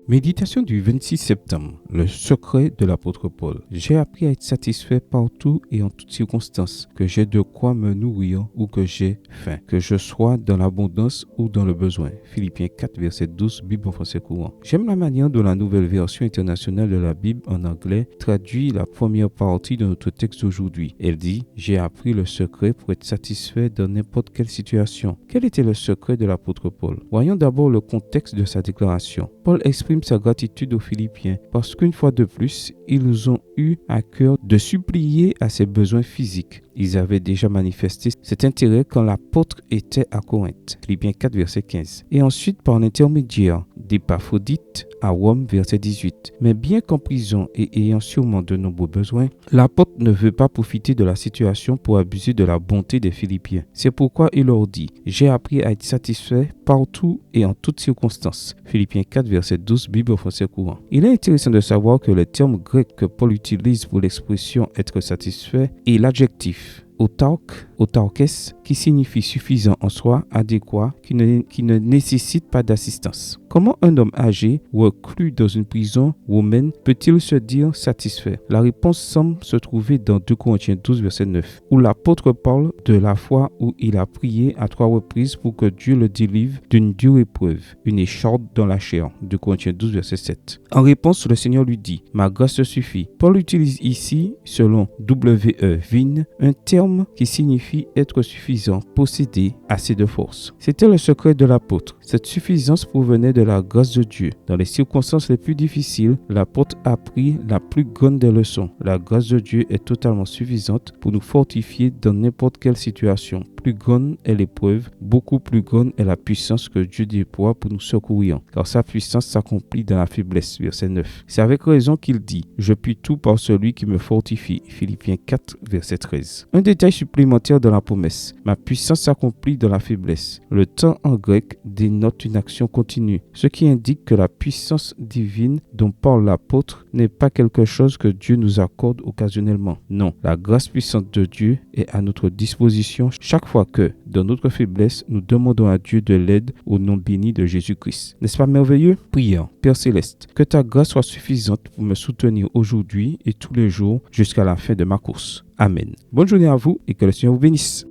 Méditation du 26 septembre. Le secret de l'apôtre Paul. J'ai appris à être satisfait partout et en toutes circonstances, que j'ai de quoi me nourrir ou que j'ai faim, que je sois dans l'abondance ou dans le besoin. Philippiens 4, verset 12, Bible en français courant. J'aime la manière dont la nouvelle version internationale de la Bible en anglais traduit la première partie de notre texte d'aujourd'hui. Elle dit « J'ai appris le secret pour être satisfait dans n'importe quelle situation ». Quel était le secret de l'apôtre Paul? Voyons d'abord le contexte de sa déclaration. Paul exprime sa gratitude aux Philippiens parce qu'une fois de plus, ils ont eu à cœur de supplier à ses besoins physiques. Ils avaient déjà manifesté cet intérêt quand l'apôtre était à Corinthe, Philippiens 4, verset 15. Et ensuite, par l'intermédiaire d'Épaphrodite à Rome, verset 18. Mais bien qu'en prison et ayant sûrement de nombreux besoins, l'apôtre ne veut pas profiter de la situation pour abuser de la bonté des Philippiens. C'est pourquoi il leur dit « J'ai appris à être satisfait partout et en toutes circonstances ». Philippiens 4, verset 12, Bible au français courant. Il est intéressant de savoir que le terme grec que Paul utilise pour l'expression « être satisfait » est l'adjectif autarkes, qui signifie suffisant en soi, adéquat, qui ne nécessite pas d'assistance. Comment un homme âgé, reclus dans une prison romaine, peut-il se dire satisfait? La réponse semble se trouver dans 2 Corinthiens 12, verset 9, où l'apôtre parle de la fois où il a prié à 3 reprises pour que Dieu le délivre d'une dure épreuve, une écharpe dans la chair. 2 Corinthiens 12, verset 7. En réponse, le Seigneur lui dit « Ma grâce te suffit ». Paul utilise ici, selon W.E. Vine, un terme qui signifie être suffisant, posséder assez de force. C'était le secret de l'apôtre. Cette suffisance provenait de la grâce de Dieu. Dans les circonstances les plus difficiles, l'apôtre a appris la plus grande des leçons. La grâce de Dieu est totalement suffisante pour nous fortifier dans n'importe quelle situation. Plus grande est l'épreuve, beaucoup plus grande est la puissance que Dieu déploie pour nous secourir, car sa puissance s'accomplit dans la faiblesse. Verset 9. C'est avec raison qu'il dit « Je puis tout par celui qui me fortifie ». Philippiens 4, verset 13. Un détail supplémentaire dans la promesse. Ma puissance s'accomplit dans la faiblesse. Le temps en grec dénote une action continue, ce qui indique que la puissance divine dont parle l'apôtre n'est pas quelque chose que Dieu nous accorde occasionnellement. Non, la grâce puissante de Dieu est à notre disposition chaque fois que, dans notre faiblesse, nous demandons à Dieu de l'aide au nom béni de Jésus-Christ. N'est-ce pas merveilleux? Prions. Père Céleste, que ta grâce soit suffisante pour me soutenir aujourd'hui et tous les jours jusqu'à la fin de ma course. Amen. Bonne journée à vous et que le Seigneur vous bénisse.